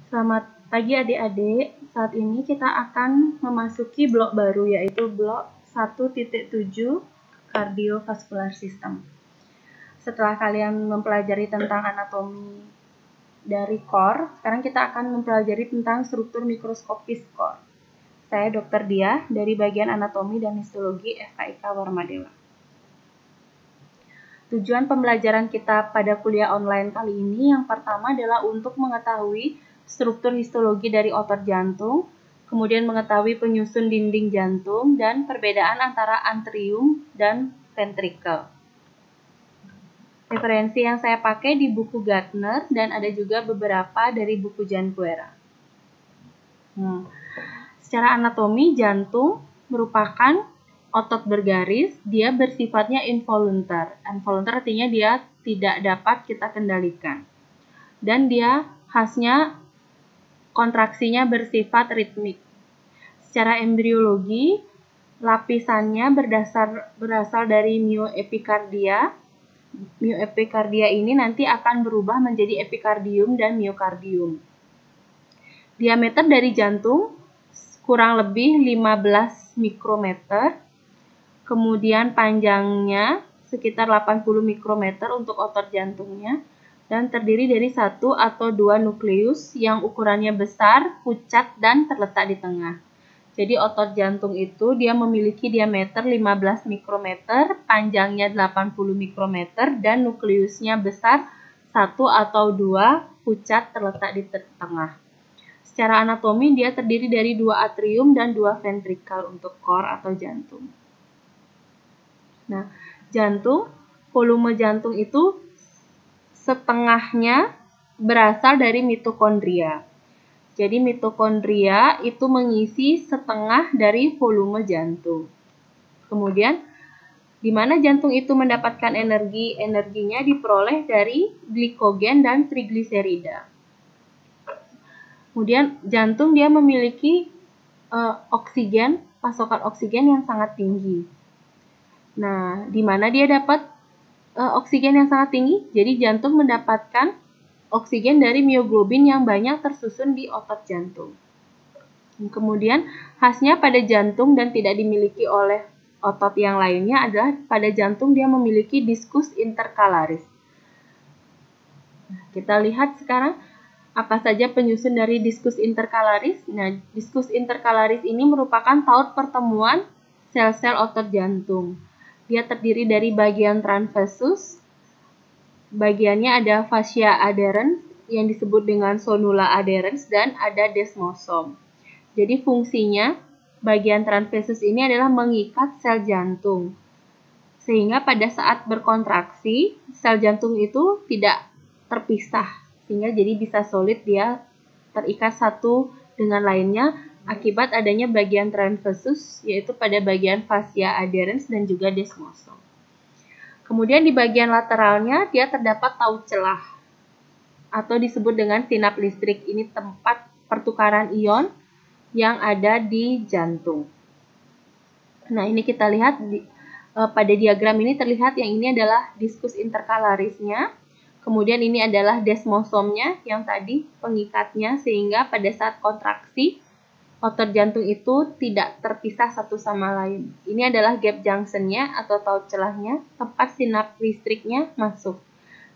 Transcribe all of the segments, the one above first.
Selamat pagi adik-adik. Saat ini kita akan memasuki blok baru, yaitu blok 1.7 Cardiovascular System. Setelah kalian mempelajari tentang anatomi dari core, sekarang kita akan mempelajari tentang struktur mikroskopis core. Saya Dr. Dia dari bagian anatomi dan histologi FKIK Warmadewa. Tujuan pembelajaran kita pada kuliah online kali ini yang pertama adalah untuk mengetahui struktur histologi dari otot jantung, kemudian mengetahui penyusun dinding jantung, dan perbedaan antara antrium dan ventricle. Referensi yang saya pakai di buku Gardner dan ada juga beberapa dari buku Jan Guerra. Secara anatomi, jantung merupakan otot bergaris, dia bersifatnya involuntar. Involuntar artinya dia tidak dapat kita kendalikan. Dan dia khasnya kontraksinya bersifat ritmik. Secara embriologi, lapisannya berasal dari myoepikardia. Myoepikardia ini nanti akan berubah menjadi epikardium dan miokardium. Diameter dari jantung kurang lebih 15 mikrometer. Kemudian panjangnya sekitar 80 mikrometer untuk otot jantungnya dan terdiri dari 1 atau 2 nukleus yang ukurannya besar, pucat, dan terletak di tengah. Jadi otot jantung itu dia memiliki diameter 15 mikrometer, panjangnya 80 mikrometer, dan nukleusnya besar, 1 atau 2 pucat terletak di tengah. Secara anatomi dia terdiri dari 2 atrium dan 2 ventrikel untuk core atau jantung. Nah, volume jantung itu setengahnya berasal dari mitokondria. Jadi mitokondria itu mengisi setengah dari volume jantung. Kemudian, di mana jantung itu mendapatkan energi? Energinya diperoleh dari glikogen dan trigliserida. Kemudian, jantung dia memiliki pasokan oksigen yang sangat tinggi. Nah, di mana dia dapat oksigen yang sangat tinggi? Jadi jantung mendapatkan oksigen dari mioglobin yang banyak tersusun di otot jantung. Kemudian khasnya pada jantung dan tidak dimiliki oleh otot yang lainnya adalah pada jantung dia memiliki diskus intercalaris. Nah, kita lihat sekarang apa saja penyusun dari diskus intercalaris. Nah, diskus intercalaris ini merupakan taut pertemuan sel-sel otot jantung. Dia terdiri dari bagian transversus, bagiannya ada fascia adherens yang disebut dengan sonula adherens dan ada desmosom. Jadi fungsinya bagian transversus ini adalah mengikat sel jantung. Sehingga pada saat berkontraksi, sel jantung itu tidak terpisah. Sehingga jadi bisa solid dia terikat satu dengan lainnya akibat adanya bagian transversus, yaitu pada bagian fascia adherens dan juga desmosom. Kemudian di bagian lateralnya dia terdapat taut celah atau disebut dengan sinap listrik. Ini tempat pertukaran ion yang ada di jantung. Nah, ini kita lihat pada diagram ini terlihat yang ini adalah diskus intercalarisnya. Kemudian ini adalah desmosomnya yang tadi pengikatnya sehingga pada saat kontraksi otot jantung itu tidak terpisah satu sama lain. Ini adalah gap junction-nya atau taut celahnya, tempat sinap listriknya masuk.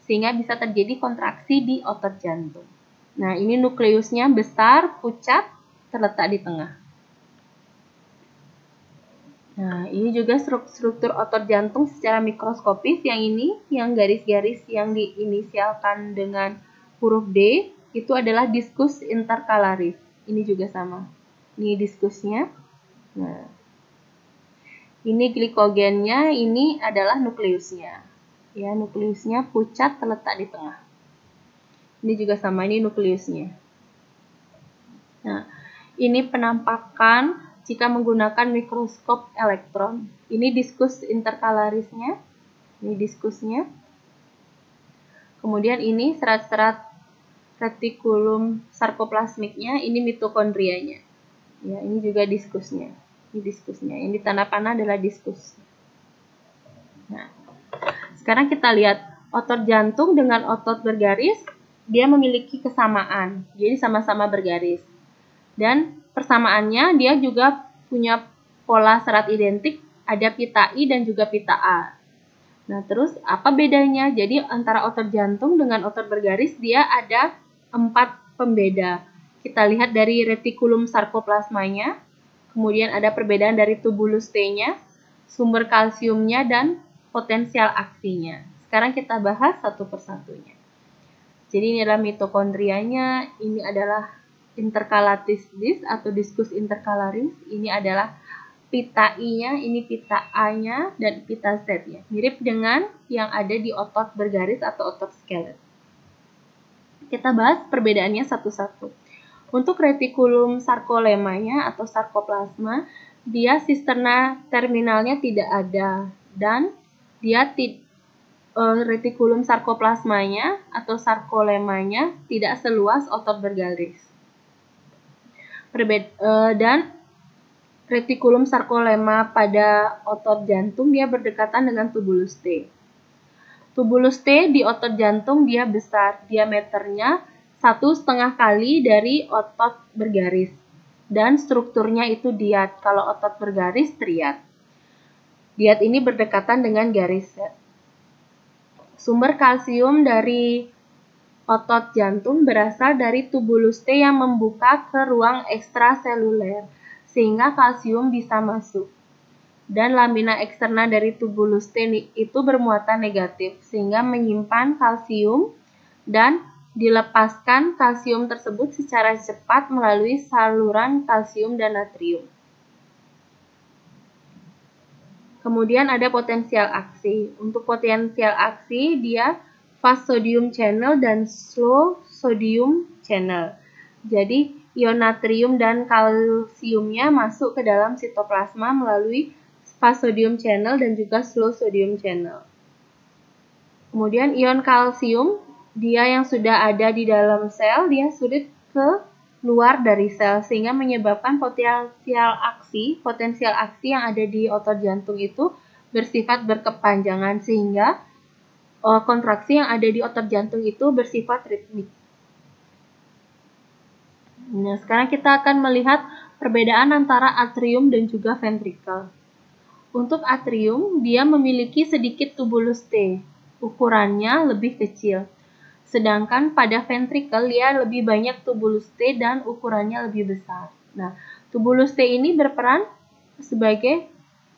Sehingga bisa terjadi kontraksi di otot jantung. Nah, ini nukleusnya besar, pucat, terletak di tengah. Nah, ini juga struktur otot jantung secara mikroskopis. Yang ini, yang garis-garis yang diinisialkan dengan huruf D, itu adalah diskus intercalaris. Ini juga sama. Ini diskusnya. Nah, ini glikogennya, ini adalah nukleusnya. Ya, nukleusnya pucat terletak di tengah. Ini juga sama, ini nukleusnya. Nah, ini penampakan jika menggunakan mikroskop elektron. Ini diskus intercalarisnya. Ini diskusnya. Kemudian ini serat-serat retikulum sarkoplasmiknya, ini mitokondrianya. Ya, ini juga diskusnya. Ini diskusnya. Yang di tanda panah adalah diskus. Nah, sekarang kita lihat otot jantung dengan otot bergaris. dia memiliki kesamaan, jadi sama-sama bergaris. Dan persamaannya dia juga punya pola serat identik, ada pita I dan juga pita A. Nah, terus apa bedanya? Jadi antara otot jantung dengan otot bergaris dia ada 4 pembeda. Kita lihat dari retikulum sarkoplasmanya, kemudian ada perbedaan dari tubulus T-nya, sumber kalsiumnya, dan potensial aksinya. Sekarang kita bahas satu persatunya. Jadi ini adalah mitokondrianya, ini adalah intercalatis disk atau diskus intercalaris, ini adalah pita I-nya, ini pita A-nya, dan pita Z-nya. Mirip dengan yang ada di otot bergaris atau otot skelet. Kita bahas perbedaannya satu-satu. Untuk retikulum sarkolemanya atau sarkoplasma, dia sisterna terminalnya tidak ada, dan dia retikulum sarkoplasmanya atau sarkolemanya tidak seluas otot bergaris. Dan retikulum sarkolema pada otot jantung dia berdekatan dengan tubulus T. Tubulus T di otot jantung dia besar, diameternya 1,5 kali dari otot bergaris. Dan strukturnya itu diat, kalau otot bergaris triad. Diat ini berdekatan dengan garis Z. Sumber kalsium dari otot jantung berasal dari tubulus T yang membuka ke ruang ekstraseluler, sehingga kalsium bisa masuk. Dan lamina eksterna dari tubulus T itu bermuatan negatif, sehingga menyimpan kalsium dan dilepaskan kalsium tersebut secara cepat melalui saluran kalsium dan natrium. Kemudian ada potensial aksi. Untuk potensial aksi, dia fast sodium channel dan slow sodium channel. Jadi, ion natrium dan kalsiumnya masuk ke dalam sitoplasma melalui fast sodium channel dan juga slow sodium channel. Kemudian ion kalsium, dia yang sudah ada di dalam sel, dia sulit ke luar dari sel sehingga menyebabkan potensial aksi yang ada di otot jantung itu bersifat berkepanjangan sehingga kontraksi yang ada di otot jantung itu bersifat ritmik. Nah, sekarang kita akan melihat perbedaan antara atrium dan juga ventrikel. Untuk atrium, dia memiliki sedikit tubulus T, ukurannya lebih kecil. Sedangkan pada ventrikel dia lebih banyak tubulus T dan ukurannya lebih besar. Nah, tubulus T ini berperan sebagai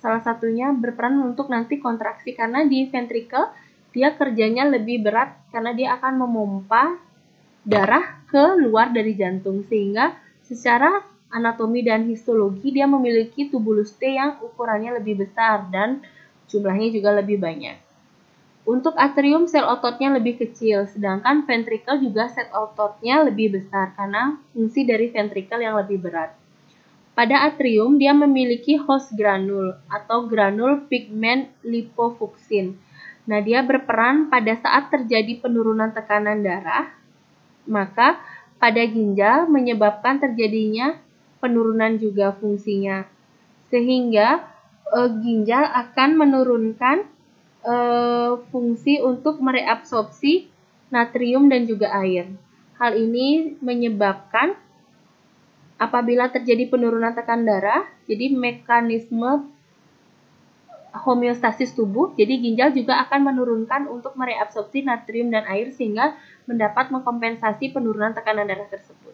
salah satunya berperan untuk nanti kontraksi karena di ventrikel dia kerjanya lebih berat karena dia akan memompa darah ke luar dari jantung sehingga secara anatomi dan histologi dia memiliki tubulus T yang ukurannya lebih besar dan jumlahnya juga lebih banyak. Untuk atrium, sel ototnya lebih kecil, sedangkan ventrikel juga sel ototnya lebih besar karena fungsi dari ventrikel yang lebih berat. Pada atrium, dia memiliki host granul atau granul pigment lipofuscin. Nah, dia berperan pada saat terjadi penurunan tekanan darah, maka pada ginjal menyebabkan terjadinya penurunan juga fungsinya. Sehingga ginjal akan menurunkan fungsi untuk mereabsorpsi natrium dan juga air. Hal ini menyebabkan apabila terjadi penurunan tekanan darah, jadi mekanisme homeostasis tubuh, jadi ginjal juga akan menurunkan untuk mereabsorpsi natrium dan air sehingga mendapat mengkompensasi penurunan tekanan darah tersebut.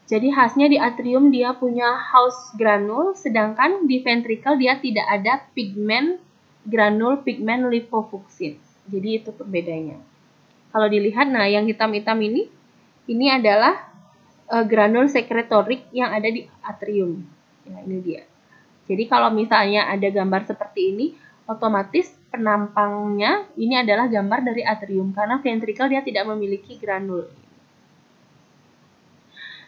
Jadi khasnya di atrium dia punya host granul, sedangkan di ventrikel dia tidak ada granul pigment lipofuscin. Jadi itu perbedaannya. Kalau dilihat, nah yang hitam-hitam ini adalah granul sekretorik yang ada di atrium. Ya, ini dia. Jadi kalau misalnya ada gambar seperti ini, otomatis penampangnya ini adalah gambar dari atrium karena ventrikel dia tidak memiliki granul.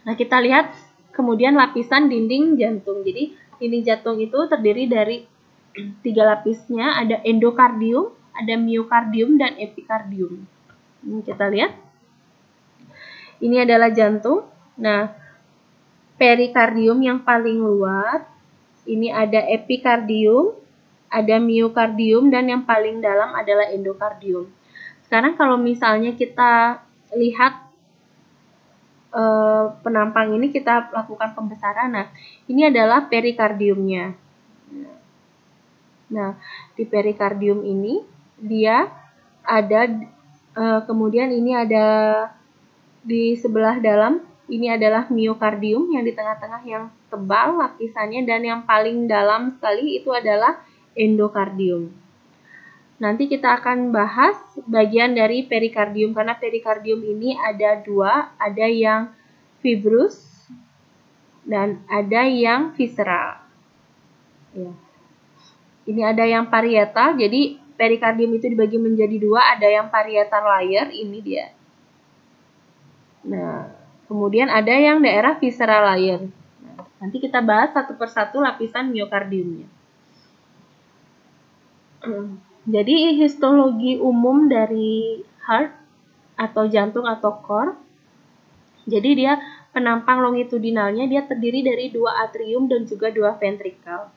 Nah, kita lihat kemudian lapisan dinding jantung. Jadi dinding jantung itu terdiri dari 3 lapisnya, ada endokardium, ada miokardium, dan epikardium. Ini kita lihat. Ini adalah jantung. Nah, perikardium yang paling luar, ini ada epikardium, ada miokardium, dan yang paling dalam adalah endokardium. Sekarang kalau misalnya kita lihat penampang ini kita lakukan pembesaran. Nah, ini adalah perikardiumnya. Nah, di perikardium ini dia ada kemudian ini ada di sebelah dalam, ini adalah miokardium yang di tengah-tengah yang tebal lapisannya, dan yang paling dalam sekali itu adalah endokardium. Nanti kita akan bahas bagian dari perikardium, karena perikardium ini ada dua, ada yang fibrous dan ada yang visceral. Ya. Ini ada yang parietal, jadi perikardium itu dibagi menjadi dua, ada yang parietal layer, ini dia. Nah, kemudian ada yang daerah visceral layer. Nah, nanti kita bahas satu persatu lapisan miokardiumnya. Jadi histologi umum dari heart atau jantung atau core, jadi dia penampang longitudinalnya dia terdiri dari dua atrium dan juga dua ventrikel.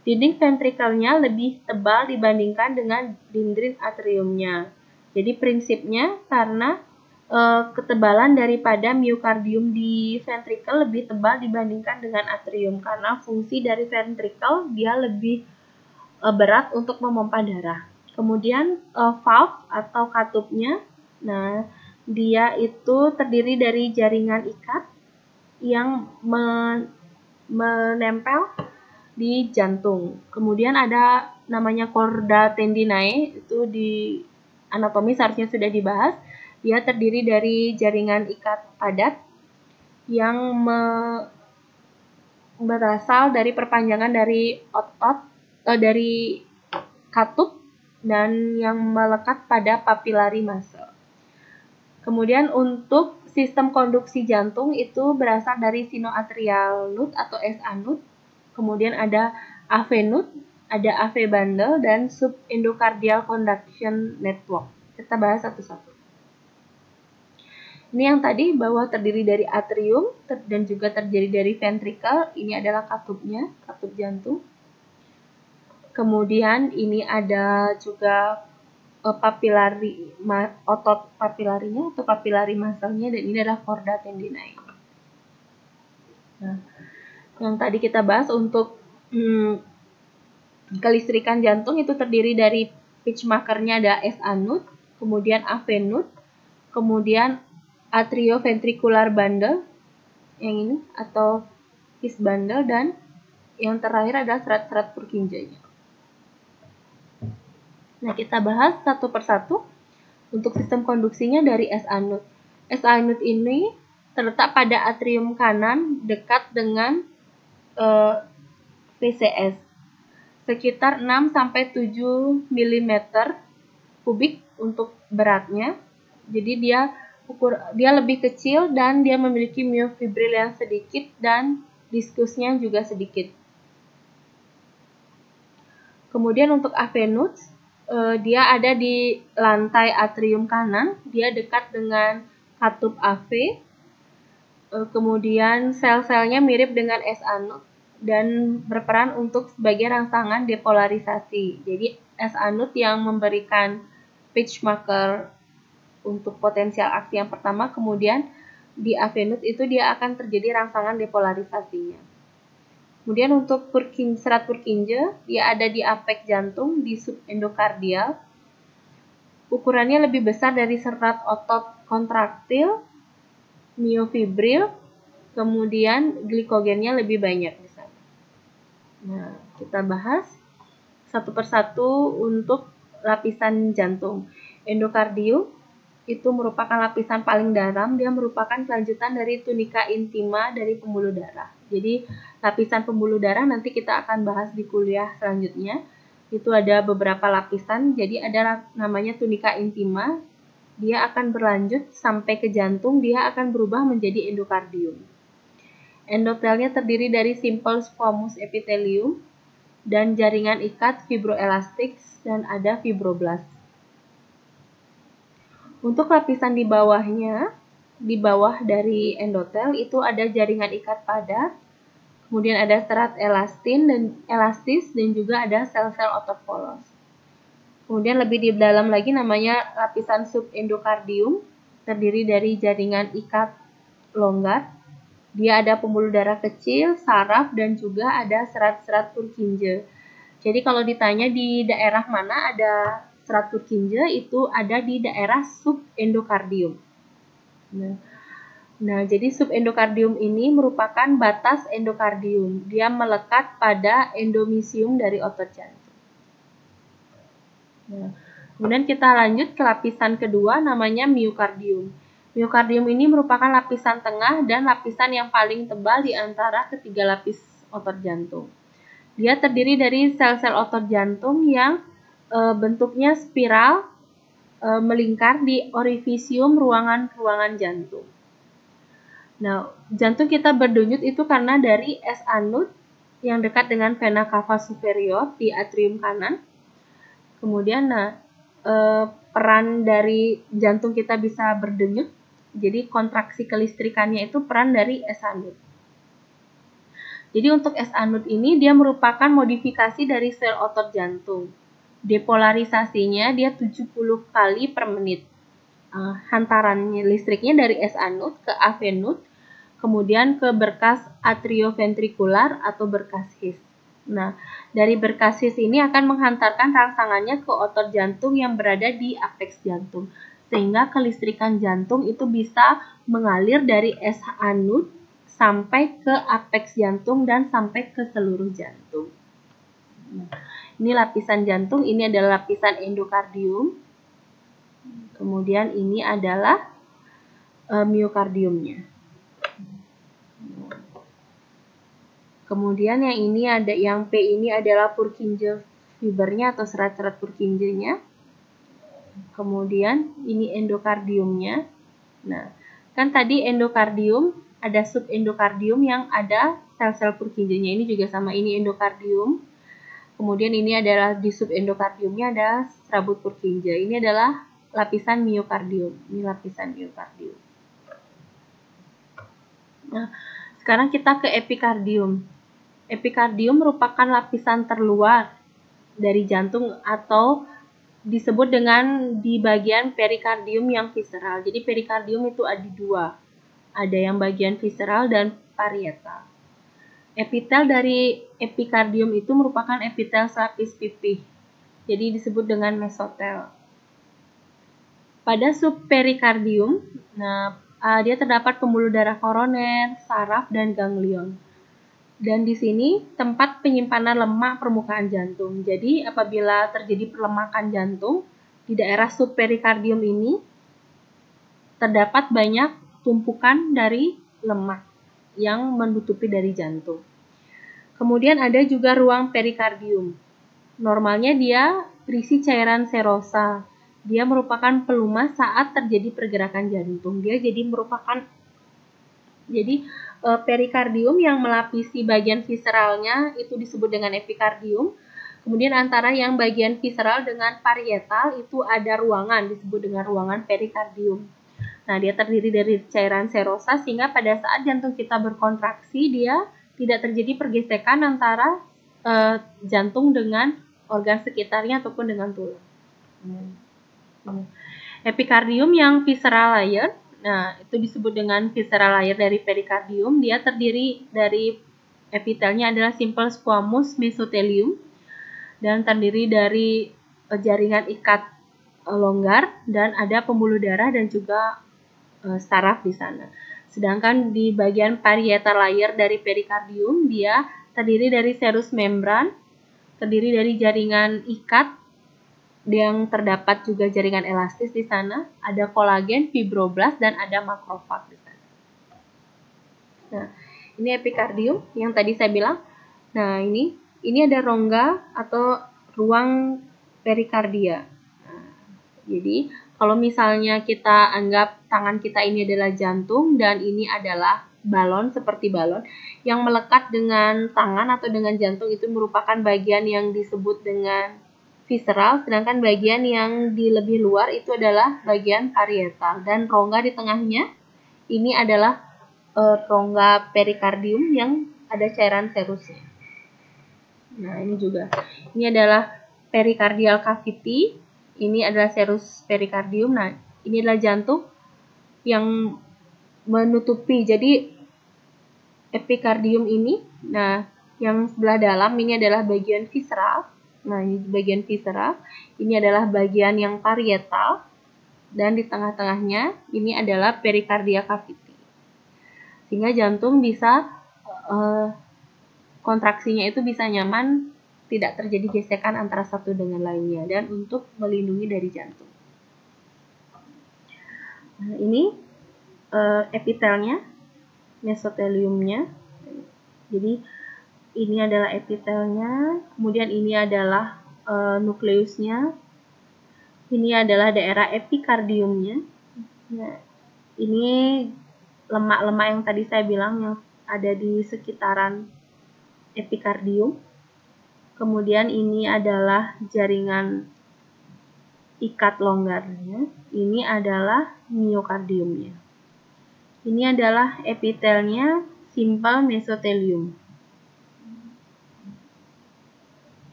Dinding ventrikelnya lebih tebal dibandingkan dengan dinding atriumnya. Jadi prinsipnya karena ketebalan daripada miokardium di ventrikel lebih tebal dibandingkan dengan atrium, karena fungsi dari ventrikel dia lebih berat untuk memompa darah. Kemudian valve atau katupnya, nah dia itu terdiri dari jaringan ikat yang menempel di jantung. Kemudian ada namanya chorda tendinae, itu di anatomi seharusnya sudah dibahas. Dia terdiri dari jaringan ikat padat yang berasal dari perpanjangan dari otot dari katup dan yang melekat pada papillary muscle. Kemudian untuk sistem konduksi jantung itu berasal dari sinoatrial node atau SA node. Kemudian ada AV node, ada AV bundle, dan subendocardial conduction network. Kita bahas satu-satu. Ini yang tadi bahwa terdiri dari atrium dan juga terdiri dari ventricle. Ini adalah katupnya, katup jantung. Kemudian ini ada juga papillary, otot papilarinya atau papillary muscle-nya, dan ini adalah chorda tendinae. Nah, yang tadi kita bahas untuk kelistrikan jantung itu terdiri dari pitch markernya ada SA node, kemudian AV node, kemudian atrioventricular bundle yang ini atau his bundle, dan yang terakhir adalah serat-serat Purkinje-nya. Nah, kita bahas satu persatu untuk sistem konduksinya dari SA node. SA node ini terletak pada atrium kanan dekat dengan VCS. Sekitar 6-7 mm kubik untuk beratnya. Jadi dia lebih kecil dan dia memiliki myofibril yang sedikit dan diskusnya juga sedikit. Kemudian untuk AV nodes, dia ada di lantai atrium kanan, dia dekat dengan katup AV. Kemudian sel-selnya mirip dengan SA node dan berperan untuk sebagai rangsangan depolarisasi. Jadi SA node yang memberikan pitch marker untuk potensial aksi yang pertama, kemudian di AV node itu dia akan terjadi rangsangan depolarisasinya. Kemudian untuk serat Purkinje, dia ada di apeks jantung, di subendokardial. Ukurannya lebih besar dari serat otot kontraktil, myofibril, kemudian glikogennya lebih banyak di sana. Nah, kita bahas satu persatu untuk lapisan jantung. Endokardium itu merupakan lapisan paling dalam, dia merupakan kelanjutan dari tunika intima dari pembuluh darah. Jadi lapisan pembuluh darah nanti kita akan bahas di kuliah selanjutnya. Itu ada beberapa lapisan, jadi ada namanya tunika intima. Dia akan berlanjut sampai ke jantung, dia akan berubah menjadi endokardium. Endotelnya terdiri dari simple squamous epithelium dan jaringan ikat fibroelastik dan ada fibroblast. Untuk lapisan di bawahnya, di bawah dari endotel itu ada jaringan ikat padat, kemudian ada serat elastis dan juga ada sel-sel otot polos. Kemudian lebih di dalam lagi namanya lapisan subendokardium. terdiri dari jaringan ikat longgar. Dia ada pembuluh darah kecil, saraf, dan juga ada serat-serat Purkinje. Jadi kalau ditanya di daerah mana ada serat Purkinje, itu ada di daerah subendokardium. Nah, jadi subendokardium ini merupakan batas endokardium. Dia melekat pada endomisium dari otot jantung. Nah, kemudian kita lanjut ke lapisan kedua, namanya miokardium. Miokardium ini merupakan lapisan tengah dan lapisan yang paling tebal di antara ketiga lapis otot jantung. Dia terdiri dari sel-sel otot jantung yang bentuknya spiral melingkar di orifisium ruangan-ruangan jantung. Nah, jantung kita berdenyut itu karena dari S anut yang dekat dengan vena cava superior di atrium kanan. Kemudian, peran dari jantung kita bisa berdenyut. Jadi kontraksi kelistrikannya itu peran dari S anut. Jadi untuk S anut ini dia merupakan modifikasi dari sel otot jantung. Depolarisasinya dia 70 kali per menit. Hantarannya listriknya dari S anut ke AV nut, kemudian ke berkas atrioventrikular atau berkas His. Nah, dari berkas His ini akan menghantarkan rangsangannya ke otot jantung yang berada di apeks jantung. Sehingga kelistrikan jantung itu bisa mengalir dari S anut sampai ke apeks jantung dan sampai ke seluruh jantung. Ini lapisan jantung, ini adalah lapisan endokardium. Kemudian ini adalah miokardiumnya. Kemudian yang ini ada, yang P ini adalah Purkinje fibernya atau serat-serat Purkinjenya. Kemudian ini endokardiumnya. Nah, kan tadi endokardium ada subendokardium yang ada sel-sel Purkinjenya. Ini juga sama, ini endokardium. Kemudian ini adalah di subendokardiumnya ada serabut Purkinje. Ini adalah lapisan miokardium. Ini lapisan miokardium. Nah, sekarang kita ke epikardium. Epikardium merupakan lapisan terluar dari jantung atau disebut dengan di bagian perikardium yang visceral. Jadi perikardium itu ada dua. Ada yang bagian visceral dan parietal. Epitel dari epikardium itu merupakan epitel selapis pipih. Jadi disebut dengan mesotel. Pada subperikardium, dia terdapat pembuluh darah koroner, saraf, dan ganglion. Dan di sini tempat penyimpanan lemak permukaan jantung. Jadi apabila terjadi perlemakan jantung di daerah subperikardium ini terdapat banyak tumpukan dari lemak yang menutupi dari jantung. Kemudian ada juga ruang perikardium. Normalnya dia berisi cairan serosa. Dia merupakan pelumas saat terjadi pergerakan jantung. Dia jadi perikardium yang melapisi bagian visceralnya itu disebut dengan epikardium. Kemudian antara yang bagian visceral dengan parietal itu ada ruangan disebut dengan ruangan perikardium. Nah, dia terdiri dari cairan serosa sehingga pada saat jantung kita berkontraksi dia tidak terjadi pergesekan antara jantung dengan organ sekitarnya ataupun dengan tulang. Epikardium yang visceral layer, nah itu disebut dengan visceral layer dari perikardium. Dia terdiri dari epitelnya adalah simple squamous mesothelium dan terdiri dari jaringan ikat longgar dan ada pembuluh darah dan juga saraf di sana. Sedangkan di bagian parietal layer dari perikardium dia terdiri dari serous membran, terdiri dari jaringan ikat yang terdapat juga jaringan elastis di sana, ada kolagen, fibroblast, dan ada makrofag di sana. Nah, ini epikardium yang tadi saya bilang. Nah, ini ada rongga atau ruang perikardia. Nah, jadi kalau misalnya kita anggap tangan kita ini adalah jantung dan ini adalah balon seperti balon yang melekat dengan tangan atau dengan jantung itu merupakan bagian yang disebut dengan visceral, sedangkan bagian yang di lebih luar itu adalah bagian parietal dan rongga di tengahnya ini adalah rongga perikardium yang ada cairan serusnya. Nah, ini juga. Ini adalah pericardial cavity. Ini adalah serus perikardium. Nah, ini adalah jantung. yang menutupi. Jadi epikardium ini, nah yang sebelah dalam ini adalah bagian visceral. Nah, ini bagian visceral. Ini adalah bagian yang parietal, dan di tengah-tengahnya ini adalah pericardia cavity. Sehingga jantung bisa kontraksinya itu bisa nyaman, tidak terjadi gesekan antara satu dengan lainnya, dan untuk melindungi dari jantung. Nah, ini epitelnya, mesoteliumnya. Jadi ini adalah epitelnya, kemudian ini adalah nukleusnya, ini adalah daerah epikardiumnya. Nah, ini lemak-lemak yang tadi saya bilang yang ada di sekitaran epikardium. Kemudian ini adalah jaringan ikat longgarnya. Ini adalah miokardiumnya. Ini adalah epitelnya, simple mesotelium.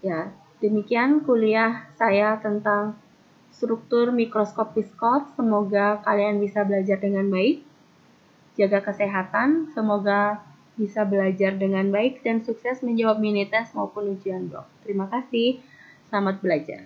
Ya, demikian kuliah saya tentang struktur mikroskop Piscorp. Semoga kalian bisa belajar dengan baik. Jaga kesehatan, semoga bisa belajar dengan baik dan sukses menjawab mini tes maupun ujian blog. Terima kasih, selamat belajar.